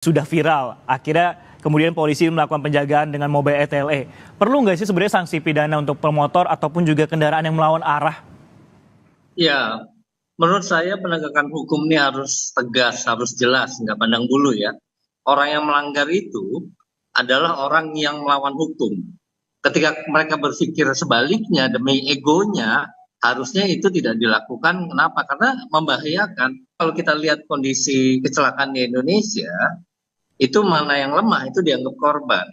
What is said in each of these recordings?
Sudah viral. Akhirnya kemudian polisi melakukan penjagaan dengan mobil ETLE. Perlu nggak sih sebenarnya sanksi pidana untuk pemotor ataupun juga kendaraan yang melawan arah? Ya, menurut saya penegakan hukum ini harus tegas, harus jelas, nggak pandang bulu ya. Orang yang melanggar itu adalah orang yang melawan hukum. Ketika mereka berpikir sebaliknya demi egonya, harusnya itu tidak dilakukan. Kenapa? Karena membahayakan. Kalau kita lihat kondisi kecelakaan di Indonesia, itu mana yang lemah itu dianggap korban.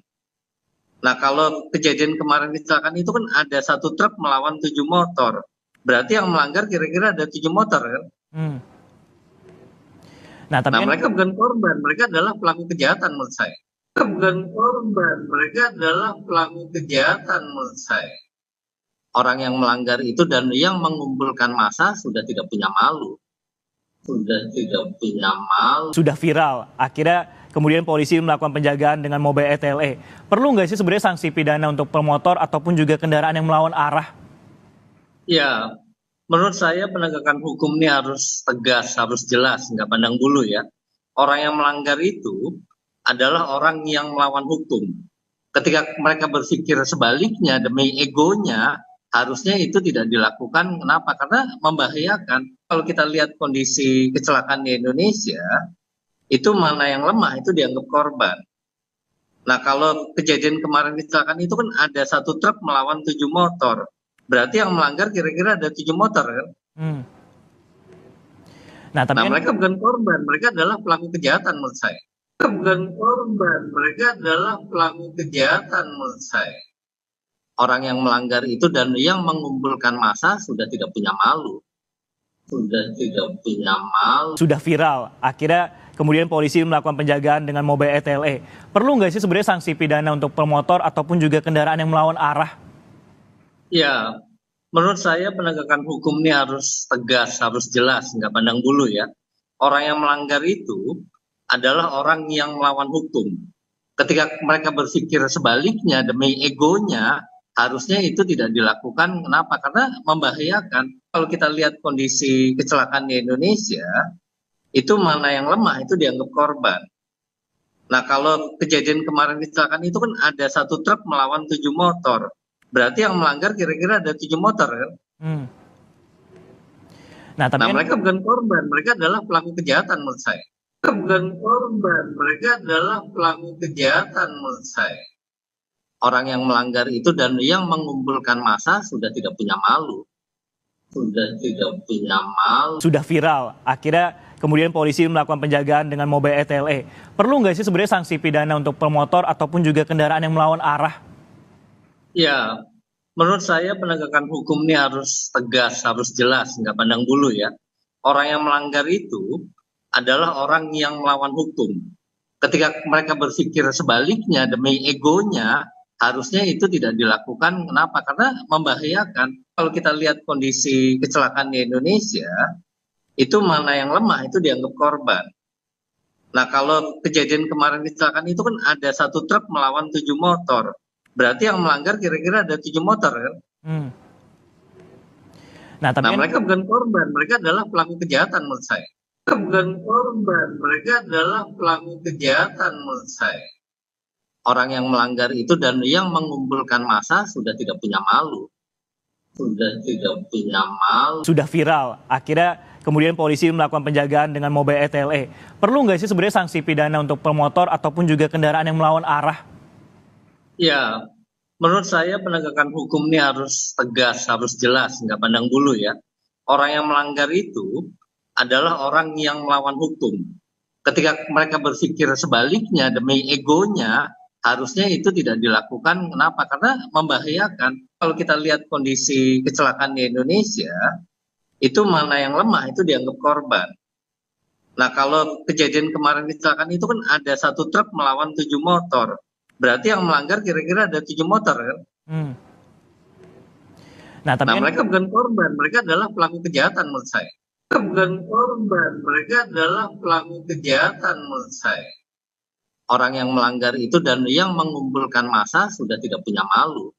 Nah, kalau kejadian kemarin kecelakaan itu kan ada satu truk melawan 7 motor. Berarti yang melanggar kira-kira ada 7 motor kan? Hmm. Nah, tapi Nah, kan mereka bukan korban, mereka adalah pelaku kejahatan menurut saya. Mereka bukan korban, mereka adalah pelaku kejahatan menurut saya. Orang yang melanggar itu dan yang mengumpulkan massa sudah tidak punya malu. Sudah tidak punya malu. sudah viral. Akhirnya kemudian polisi melakukan penjagaan dengan mobil ETLE. Perlu nggak sih sebenarnya sanksi pidana untuk pemotor ataupun juga kendaraan yang melawan arah? Ya, menurut saya penegakan hukum ini harus tegas, harus jelas, nggak pandang bulu ya. Orang yang melanggar itu adalah orang yang melawan hukum. Ketika mereka berpikir sebaliknya demi egonya, harusnya itu tidak dilakukan. Kenapa? Karena membahayakan. Kalau kita lihat kondisi kecelakaan di Indonesia, itu mana yang lemah itu dianggap korban. Nah, kalau kejadian kemarin kecelakaan itu kan ada satu truk melawan 7 motor. Berarti yang melanggar kira-kira ada 7 motor kan? Hmm. Nah, tapi Nah, kan mereka bukan korban, mereka adalah pelaku kejahatan menurut saya. Mereka bukan korban, mereka adalah pelaku kejahatan menurut saya. Orang yang melanggar itu dan yang mengumpulkan massa sudah tidak punya malu. Sudah tidak punya malu. sudah viral. Akhirnya kemudian polisi melakukan penjagaan dengan mobil ETLE. Perlu nggak sih sebenarnya sanksi pidana untuk pemotor ataupun juga kendaraan yang melawan arah? Ya, menurut saya penegakan hukum ini harus tegas, harus jelas, nggak pandang bulu ya. Orang yang melanggar itu adalah orang yang melawan hukum. Ketika mereka berpikir sebaliknya demi egonya, harusnya itu tidak dilakukan. Kenapa? Karena membahayakan. Kalau kita lihat kondisi kecelakaan di Indonesia, itu mana yang lemah itu dianggap korban. Nah, kalau kejadian kemarin kecelakaan itu kan ada satu truk melawan 7 motor. Berarti yang melanggar kira-kira ada 7 motor kan? Hmm. Nah, tapi Nah, kan mereka bukan korban, mereka adalah pelaku kejahatan menurut saya. Mereka bukan korban, mereka adalah pelaku kejahatan menurut saya. Orang yang melanggar itu dan yang mengumpulkan massa sudah tidak punya malu. Sudah tidak punya malu. sudah viral. Akhirnya kemudian polisi melakukan penjagaan dengan mobil ETLE. Perlu nggak sih sebenarnya sanksi pidana untuk pemotor ataupun juga kendaraan yang melawan arah? Ya, menurut saya penegakan hukum ini harus tegas, harus jelas, nggak pandang bulu ya. Orang yang melanggar itu adalah orang yang melawan hukum. Ketika mereka berpikir sebaliknya demi egonya, harusnya itu tidak dilakukan. Kenapa? Karena membahayakan. Kalau kita lihat kondisi kecelakaan di Indonesia, itu mana yang lemah itu dianggap korban. Nah, kalau kejadian kemarin kecelakaan itu kan ada satu truk melawan 7 motor. Berarti yang melanggar kira-kira ada 7 motor kan? Hmm. Nah, tapi Nah, kan mereka bukan korban, mereka adalah pelaku kejahatan menurut saya. Mereka bukan korban, mereka adalah pelaku kejahatan menurut saya. Orang yang melanggar itu dan yang mengumpulkan massa sudah tidak punya malu. Sudah tidak punya malu. sudah viral. Akhirnya kemudian polisi melakukan penjagaan dengan mobil ETLE. Perlu nggak sih sebenarnya sanksi pidana untuk pemotor ataupun juga kendaraan yang melawan arah? Ya, menurut saya penegakan hukum ini harus tegas, harus jelas, nggak pandang bulu ya. Orang yang melanggar itu adalah orang yang melawan hukum. Ketika mereka berpikir sebaliknya demi egonya, harusnya itu tidak dilakukan. Kenapa? Karena membahayakan. Kalau kita lihat kondisi kecelakaan di Indonesia, itu mana yang lemah itu dianggap korban. Nah, kalau kejadian kemarin kecelakaan itu kan ada satu truk melawan 7 motor. Berarti yang melanggar kira-kira ada 7 motor kan? Hmm. Nah, tapi Nah, kan mereka bukan korban, mereka adalah pelaku kejahatan menurut saya. Mereka bukan korban, mereka adalah pelaku kejahatan menurut saya. Orang yang melanggar itu dan yang mengumpulkan massa sudah tidak punya malu.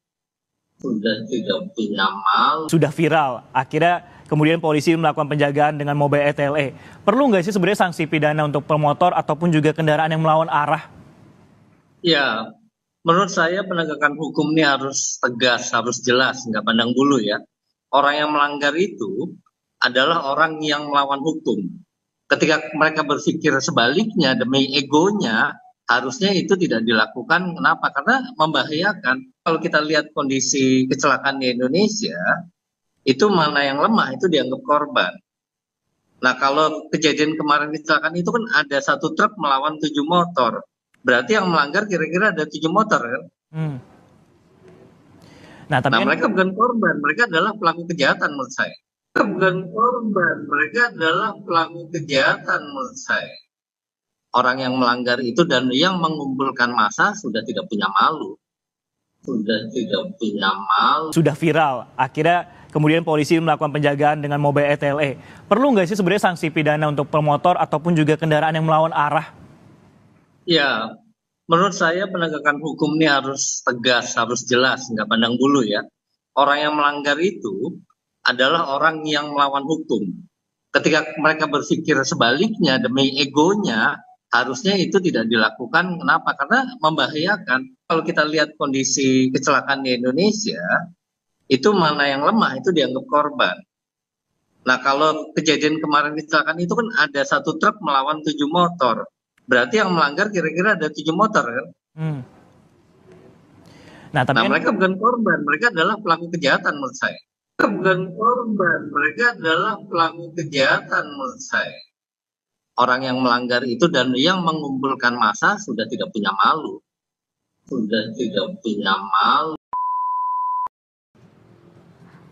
sudah tidak punya malu. Sudah viral. Akhirnya kemudian polisi melakukan penjagaan dengan mobil ETLE. Perlu nggak sih sebenarnya sanksi pidana untuk pemotor ataupun juga kendaraan yang melawan arah? Ya, menurut saya penegakan hukum ini harus tegas, harus jelas, nggak pandang bulu ya. Orang yang melanggar itu adalah orang yang melawan hukum. Ketika mereka berpikir sebaliknya demi egonya, harusnya itu tidak dilakukan. Kenapa? Karena membahayakan. Kalau kita lihat kondisi kecelakaan di Indonesia, itu mana yang lemah itu dianggap korban. Nah, kalau kejadian kemarin kecelakaan itu kan ada satu truk melawan 7 motor. Berarti yang melanggar kira-kira ada 7 motor kan? Hmm. Nah, tapi Nah, kan mereka bukan korban, mereka adalah pelaku kejahatan menurut saya. Mereka bukan korban, mereka adalah pelaku kejahatan menurut saya. Orang yang melanggar itu dan yang mengumpulkan massa sudah tidak punya malu. Sudah tidak punya malu. sudah viral. Akhirnya kemudian polisi melakukan penjagaan dengan mobil ETLE. Perlu nggak sih sebenarnya sanksi pidana untuk pemotor ataupun juga kendaraan yang melawan arah? Ya, menurut saya penegakan hukum ini harus tegas, harus jelas, nggak pandang bulu ya. Orang yang melanggar itu adalah orang yang melawan hukum. Ketika mereka berpikir sebaliknya demi egonya, harusnya itu tidak dilakukan. Kenapa? Karena membahayakan. Kalau kita lihat kondisi kecelakaan di Indonesia, itu mana yang lemah itu dianggap korban. Nah, kalau kejadian kemarin kecelakaan itu kan ada satu truk melawan 7 motor. Berarti yang melanggar kira-kira ada 7 motor kan? Hmm. Nah, tapi Nah, kan mereka bukan korban, mereka adalah pelaku kejahatan menurut saya. Mereka bukan korban, mereka adalah pelaku kejahatan menurut saya. Orang yang melanggar itu dan yang mengumpulkan massa sudah tidak punya malu. Sudah tidak punya malu.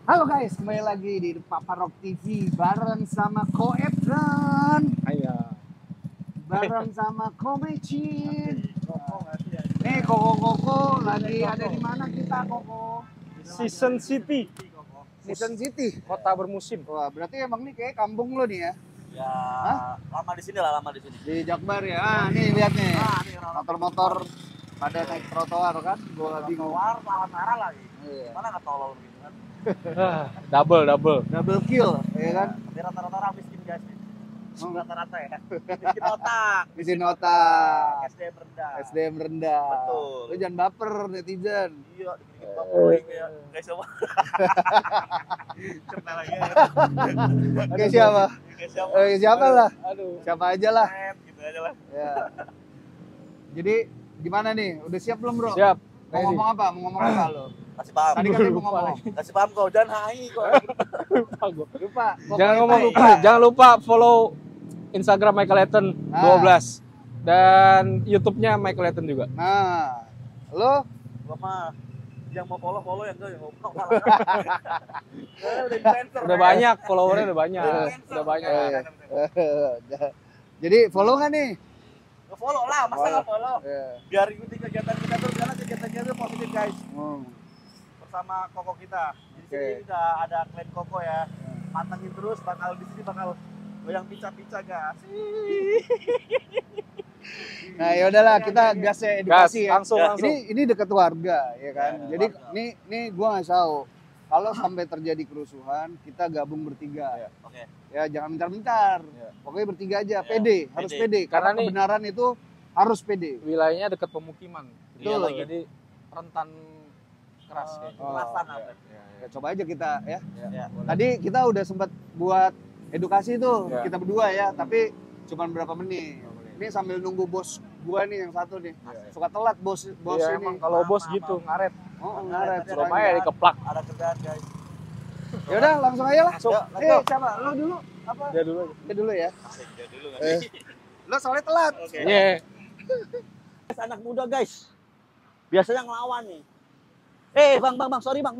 Halo guys, kembali lagi di Paparok TV bareng sama Koepran, Iya. bareng sama Komecin. Nih Koko lagi ada di mana kita Koko? Season City, Season City. kota bermusim. Wah, berarti emang nih kayak kampung lo nih ya? Ya, Hah? lama di sini lah, lama di sini. Di Jakbar ya. Ah, nih lihat nih. Nih orang Motor-motor pada naik trotoar kan? Gua bingung. keluar lawan arah lagi. Iya. Mana nggak tolol gitu kan? Double. Double kill, ya kan? Tapi rata-rata orang miskin guys nih. Oh. Rata-rata ya. Miskin otak. Mesin otak. SDM rendah. SDM rendah. Betul. Lu jangan baper netizen. Iya, dikit-dikit bapak ya. Guys coba. Cerita lagi ya. Oke siapa? Guys siapa? Siapa lah? Aduh. Siapa aja lah. Gitu aja lah. Ya. Jadi gimana nih? Udah siap belum bro? Siap. Mau ngomong apa? Mau ngomong apa lo? Kasih paham. Tadi katanya mau ngomong. Kasih paham kau, jangan hai kau. Lupa gua. Lupa. Jangan ngomong Pokoknya lupa. Jangan lupa follow Instagram Michael Etten 12 dan YouTube-nya Michael Etten juga. Nah, lo Gua mah yang mau follow yang enggak yang mau malah. Udah influencer. Udah banyak followernya, udah banyak. Influencer. Udah banyak. jadi follow nggak nih? Nge-follow lah, masa nggak follow? Ya. Biar ikuti kegiatan kita terus karena kegiatan kita positif guys. Bersama Koko kita. Di sini Oke. udah ada klan Koko ya. Pantengin terus, bakal di sini bakal goyang pica-pica guys. Nah, ya udahlah kita gas ya edukasi ya. langsung. Ini dekat warga ya kan. Ya, Jadi warga. ini gua nggak tahu. Kalau sampai terjadi kerusuhan, kita gabung bertiga. Oke. Ya jangan bentar-bentar. Ya. Pokoknya bertiga aja, Ya, pede, harus pede. pede. Karena Karena nih- kebenaran itu harus pede. Wilayahnya dekat pemukiman. Betul. Iya, jadi rentan keras kayak gitu. Kekerasan Ya, apa? ya, ya. Ya, coba aja kita ya. Ya. Tadi kita udah sempat buat edukasi tuh Ya. kita berdua ya, tapi cuman berapa menit. Ini sambil nunggu bos gua nih yang satu nih. Suka telat bos Iya, ini. emang kalau bos Maaf, gitu ngaret. Oh, ngaret. Tadi Surabaya sukanya. dikeplak. Ada kerjaan guys. Ya udah langsung aja lah. Langsung. Yuk, let's go. Siapa? Lo dulu apa? Dia dulu aja. Dia dulu ya. Asik, dia dulu nggak Eh. sih? Lo soalnya telat. Oke. Iya. Guys, anak muda guys. Biasanya ngelawan nih. Bang, sorry bang.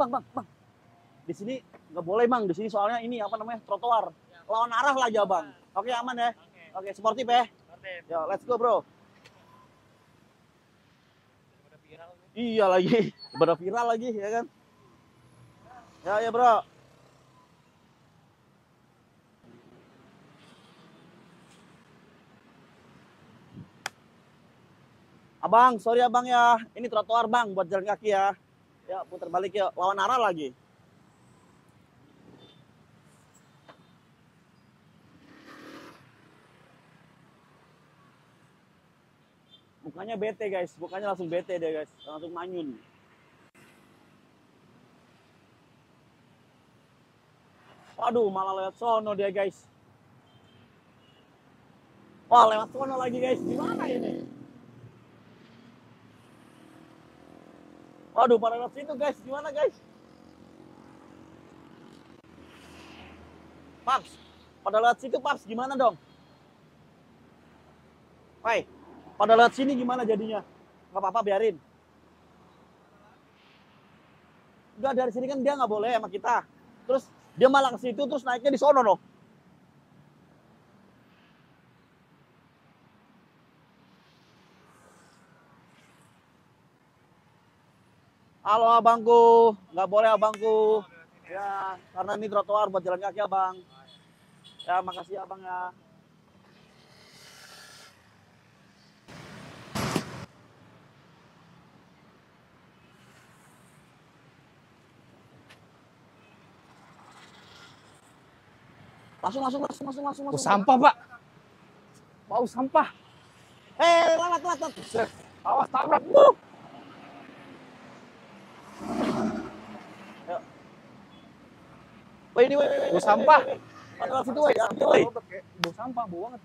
Di sini nggak boleh bang. Di sini soalnya ini apa namanya trotoar. Lawan arah lah aja bang. Oke aman ya. Oke sportif ya. Yo let's go bro. Iya lagi. Pada viral lagi ya kan. Ya bro. Abang, sorry abang ya. Ini trotoar bang buat jalan kaki ya. Ya, putar balik yuk. Lawan arah lagi. Mukanya bete guys, mukanya langsung bete deh guys, langsung manyun. Waduh, malah lewat sono dia guys. Wah, lewat sono lagi guys, gimana ini? Waduh, pada lewat situ guys, gimana guys? Paps, pada lewat situ Paps, gimana dong? Hai, pada lewat sini gimana jadinya? Gak apa-apa, biarin. Udah dari sini kan dia nggak boleh sama kita. Terus dia malah ke situ, terus naiknya di sono loh. Halo abangku, nggak boleh abangku. Ya, karena ini trotoar buat jalan kaki abang. Ya, makasih abang ya. Langsung. Bau sampah, Pak. Bau sampah. Lewat. Buset. Awas tabrak. Woi, ini woi. Bau sampah. Padahal situ woi, woi. Bau sampah, bau banget.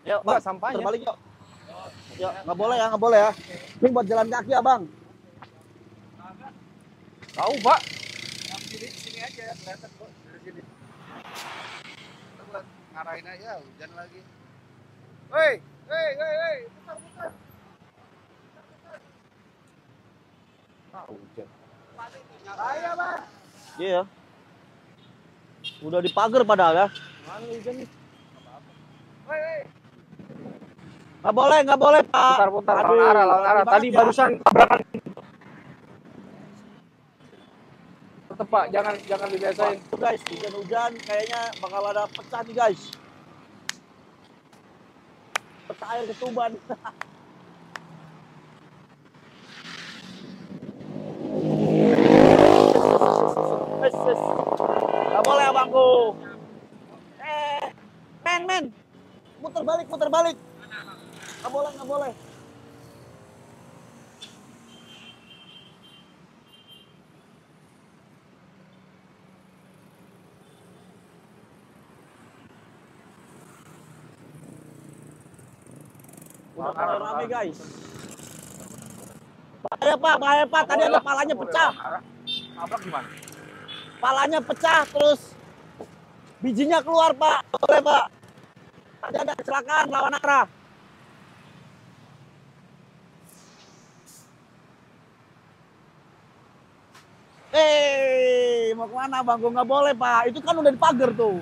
Yuk, Enggak, Bang, sampahnya. terbalik yuk. Yuk, nggak boleh ya. Ini buat jalan kaki abang. Tahu, Pak. Sini aja, kelihatan kok dari sini. Kita buat ngarahin aja, hujan lagi. Hei, putar. Hujan. Ayo, Bang. Iya. Udah dipagar padahal ya. Mana hujan nih? Hei. Nggak boleh Pak. Putar. Aduh, Lawan arah. Tadi banget ya. barusan tabrakan. Tetep, Pak, jangan dibiasain. Tuh guys, hujan kayaknya bakal ada pecah nih guys. Pecah air ketuban. Yes. Nggak boleh abangku. Men. Putar balik. Nggak boleh. Udah mulai rame guys. Bahaya Pak. Tadi ada palanya pecah. Tabrak gimana? Palanya pecah terus bijinya keluar Pak. Boleh Pak. Tadi ada kecelakaan lawan arah. Mau kemana bang? Gue nggak boleh Pak. Itu kan udah dipagar tuh.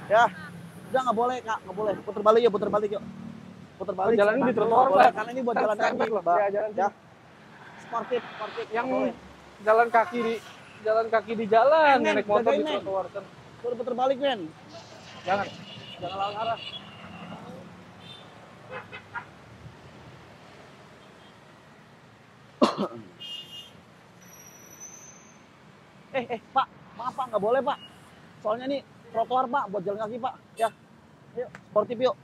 Ya, udah nggak boleh Kak, nggak boleh. Putar balik yuk. Putar balik. Jalan ini di trotoar, Nggak boleh, Pak. karena ini buat jalan kaki, Pak. Ya, jalan Ya. Sportif. Yang nggak boleh. jalan kaki di jalan, Men, naik motor di jagain, men. trotoar kan. Udah putar balik men. Jangan. Jangan lawan arah. Pak, maaf Pak, nggak boleh Pak. Soalnya ini trotoar Pak, buat jalan kaki Pak. Ya, yuk, sportif yuk.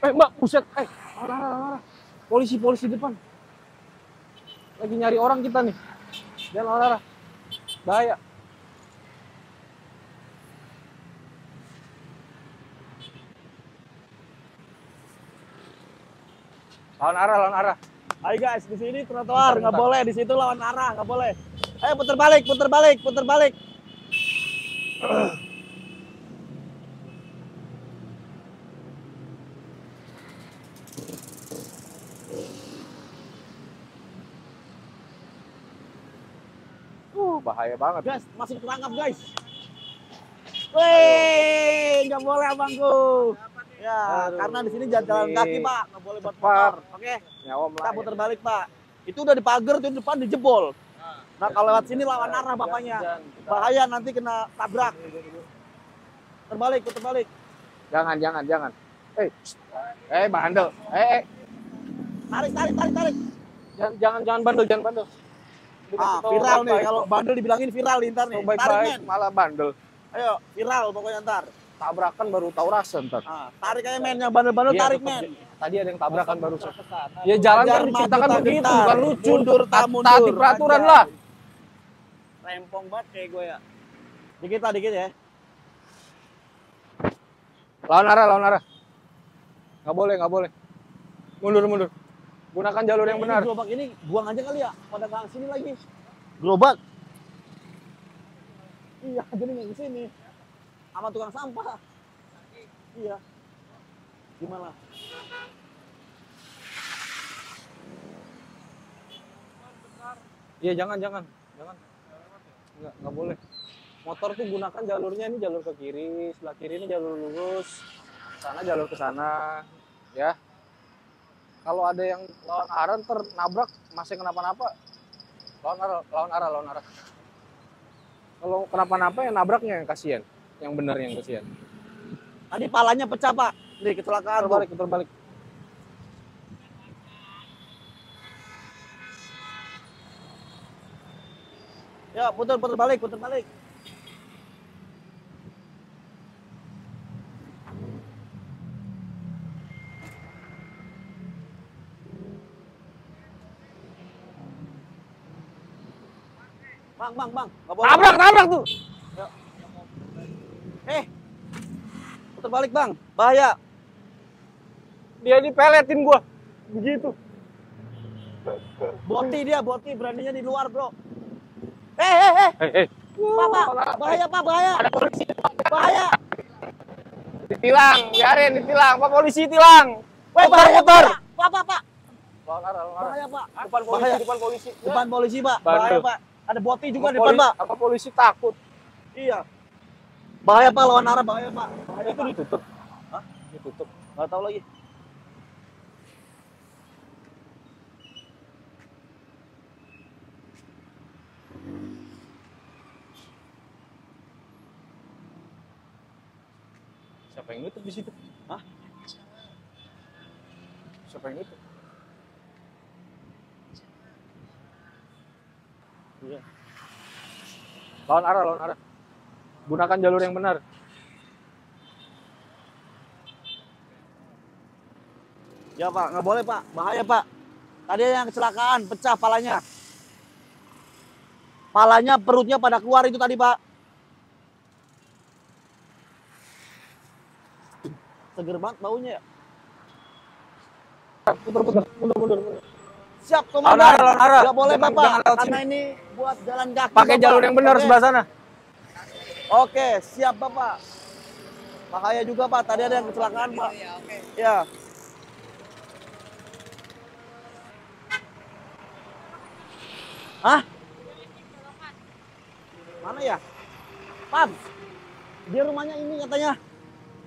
Mbak, buset. Arah. Polisi depan. Lagi nyari orang kita nih. Jangan arah. Bahaya. Lawan arah. Ayo guys, di sini trotoar nggak boleh, di situ lawan arah nggak boleh. Ayo putar balik. Bahaya banget. Guys, masih terangkap guys. Wih, nggak boleh abangku. Ya, Aduh, karena di sini jalan ini kaki Pak, nggak boleh buat cepat. motor. Oke, Nyawa kita melayang. putar balik Pak. Itu udah dipagar tuh depan dijebol. Nah kalau lewat sini lawan arah bapaknya. Bahaya nanti kena tabrak. Putar balik. Jangan. Bandel. Tarik. Jangan bandel. tahu viral nih. baik-baik. Kalau bandel dibilangin viral nih ntar nih. So Tarik baik-baik men. malah bandel. Ayo, viral pokoknya ntar. Tabrakan baru tahu rasa ntar. Tarik aja men, yang bandel-bandel Iya, tarik tetep men. Tadi ada yang tabrakan barusan. Ya jalan Ajar kan diciptakan maju tak begitu, gentar. bukan lucu. Mundur tak mundur. Taati peraturan Anjay. lah. Rempong banget kayak gue ya. Dikit lah, dikit ya. Lawan arah, lawan arah. Nggak boleh, nggak boleh. Mundur, mundur. Gunakan jalur yang benar. Ini gerobak ini buang aja kali ya. Pada ke sini lagi. Gerobak? Iya, jadi nggak ke sini. Sama tukang sampah. Iya. Gimana? Iya, jangan. Nggak boleh. Motor tuh gunakan jalurnya, ini jalur ke kiri, sebelah kiri ini jalur lurus, sana jalur ke sana, ya. Kalau ada yang lawan arah ntar nabrak masih kenapa-napa, lawan arah. Kalau kenapa-napa yang nabraknya yang kasihan, yang benar yang kasihan. Tadi palanya pecah, Pak. Nih, kecelakaan. Putar balik. Ya, putar balik. Bang. Nggak boleh. Nabrak tuh. Putar balik, Bang. Bahaya. Dia dipeletin gua. Begitu. Boti beraninya di luar, Bro. Pak, bahaya, Pak, bahaya. Ada polisi. Bahaya. Ditilang, biarin ditilang. Pak polisi tilang. Bahaya, Putar. Pak. Lawan arah. Bahaya, Pak. Depan polisi. Depan polisi, Pak. Bandel. Bahaya, Pak. Ada boti juga di depan, Pak. Apa polisi takut? Iya. Bahaya, Pak, lawan arah bahaya, Pak. Bahaya, Itu Pak. ditutup. Hah? Ditutup. Nggak tahu lagi. Siapa yang nutup di situ? Hah? Siapa yang nutup? Iya. Lawan arah. Gunakan jalur yang benar. Ya, Pak, nggak boleh, Pak. Bahaya, Pak. Tadi ada yang kecelakaan, pecah palanya. Palanya, perutnya pada keluar itu tadi, Pak. Seger banget baunya ya. Mundur. Siap, komandan. Lawan arah. Nggak boleh, Jangan Bapak. lewat Karena sini. ini buat jalan kaki. Pakai Bapak. jalur yang benar Oke. sebelah sana. Oke, siap, Bapak. Bahaya juga, Pak. Tadi ada yang kecelakaan, Pak. Ya. Hah? Mana ya? Pan. Dia rumahnya ini katanya.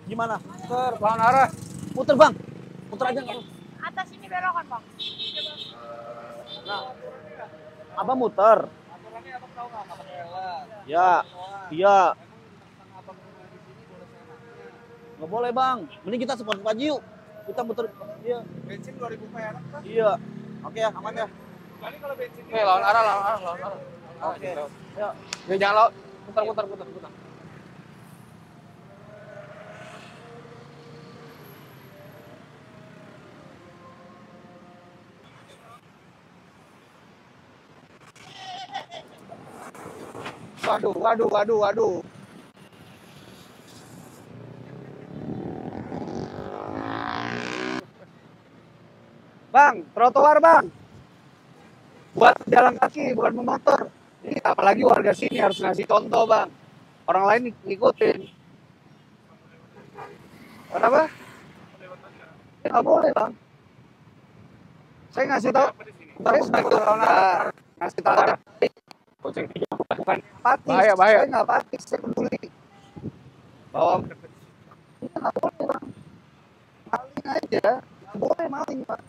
Gimana? Putar, lawan arah. Puter, Bang. Puter aja nggak apa. Atas ini belokan, Bang. Nah. Abang muter. Ya. Iya. Nggak boleh, Bang. Mending kita support Pak yuk. Kita muter. Iya. Bensin 2000 perak kan? Iya. Oke ya, aman ya. Kali kalau bensin Oke, lawan arah. Oke. Ya. Ya, jangan lawan. Putar. Waduh. Bang, trotoar bang. Buat jalan kaki, bukan pemotor. Ini apalagi warga sini harus ngasih contoh bang. Orang lain ngikutin. Kenapa? Ya, nggak boleh bang. Saya ngasih tahu. Saya sebagai orang ngasih tahu. Bukan patis. Bahaya. Saya nggak patis, saya peduli. Bahwa ini nggak boleh bang. Maling aja, nggak boleh maling pak.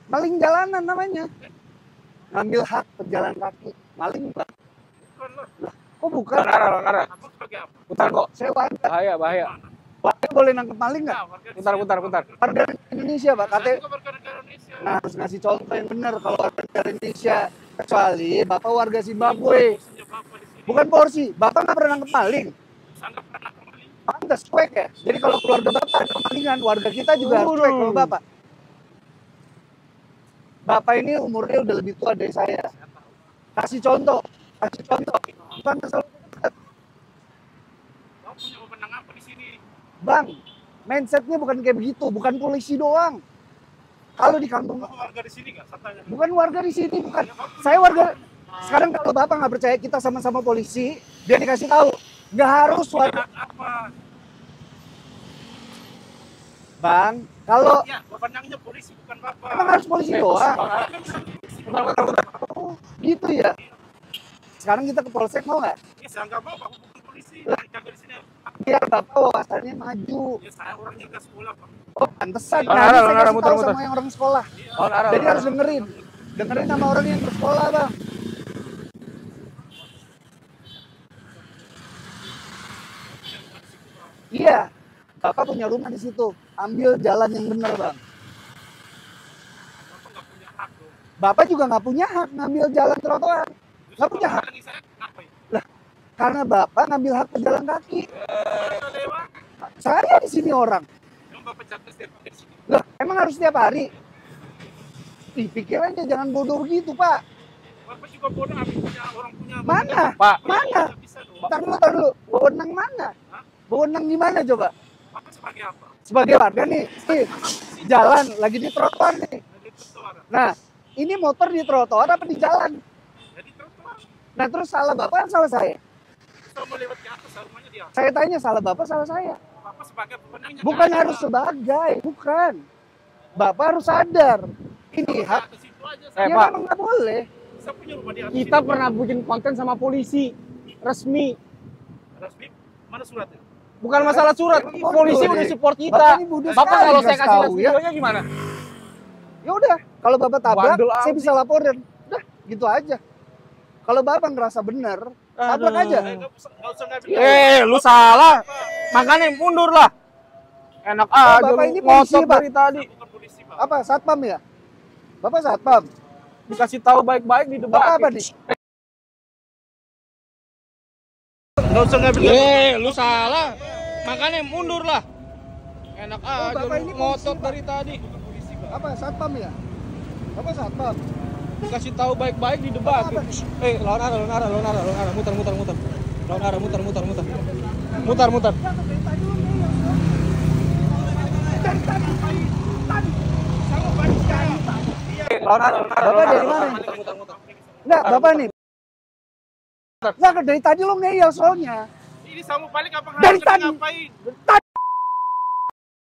Maling jalanan namanya. Ngambil hak pejalan kaki. Maling pak. Kok bukan? Lawan arah. Putar kok. Saya warga. Bahaya. Warga boleh nangkep maling nggak? Putar. Warga Indonesia pak. Katanya. Nah, harus ngasih contoh yang benar. Kalau warga negara Indonesia Kecuali Bapak warga Zimbabwe. Bukan porsi. Bapak nggak pernah nangkep maling. Pantes cuek ya. Jadi kalau keluarga Bapak ada kemalingan, warga kita juga harus cuek kalau Bapak. Bapak ini umurnya udah lebih tua dari saya. Kasih contoh. Bukan kesel. Bang, mindsetnya bukan kayak begitu, bukan polisi doang. Kalau di kampung warga di sini nggak? Bukan warga di sini, bukan. Saya warga. Sekarang kalau Bapak nggak percaya kita sama-sama polisi, dia dikasih tahu. Nggak harus warga. Bang, kalau Bapak polisi bukan Bapak. emang harus polisi doang. Oh, gitu ya. Sekarang kita ke polsek mau nggak? Ya saya nggak mau, aku bukan polisi. Jaga di sini. Biar Bapak wawasannya maju. Ya saya orang jaga sekolah, Pak. Oh, pantesan. Lawan Nah, arah, saya lawan arah, kasih tahu muter-muter. sama yang orang sekolah. Lawan arah, Jadi lawan harus dengerin. Dengerin sama orang yang bersekolah, Bang. Iya. Bapak punya rumah di situ. Ambil jalan yang benar, Bang. Bapak juga nggak punya hak ngambil jalan trotoar. Nggak punya hak. Lah, karena Bapak ngambil hak pejalan kaki. Saya di sini orang. Lah, emang harus setiap hari? Ih, pikirannya jangan bodoh begitu, Pak. Bapak juga bodoh, habis punya orang punya. Mana? Pak, Mana? Bisa dong. Ntar dulu. Wewenang mana? Wewenang di mana coba? Bapak sebagai apa? Sebagai warga nih, jalan lagi di trotoar nih. Jadi trotoar. Nah, ini motor di trotoar apa di jalan? Jadi trotoar. Nah, terus salah Bapak, salah saya? Kalau mau lewat ke atas, rumahnya di atas. Saya tanya salah Bapak, salah saya? Bapak sebagai pemenangnya. Bukan harus sebagai, bukan. Bapak harus sadar. Ini hak. Ke situ aja. Eh, Ya Pak. memang nggak boleh. Saya punya rumah di atas. kita situ, pernah bikin konten sama polisi resmi. Pak. Resmi. Mana suratnya? Bukan masalah surat, Emang polisi bodoh udah deh. support Bapak kita. ini bodoh Bapak sekali, kalau saya dikasih kasih lihat tahu ya. videonya gimana? Ya udah, kalau Bapak tabrak, Bandel saya amat bisa laporin. Udah, gitu aja. Kalau Bapak ngerasa benar, tabrak aja. Nggak usah ngambil. Lu salah. Makanya mundur lah. Enak aja Bapak lu ini polisi, ngotot Pak. dari tadi. Bukan polisi, Pak. Apa, satpam ya? Bapak satpam. Dikasih tahu baik-baik di debat. Bapak apa nih? Nggak usah ngambil. Lu salah. Makanya mundur lah. Enak aja Bapak lu ini polisi, ngotot Pak. dari tadi. Apa, satpam ya? Bapak satpam. Dikasih tahu baik-baik di debat. Apa? Lawan arah, muter. Lawan arah, muter. Muter. Lawan arah. Bapak dari mana? Enggak, Bapak nih. Enggak, dari tadi lo ngeyel soalnya. Ini sama balik apa Dari harus tadi. ngapain?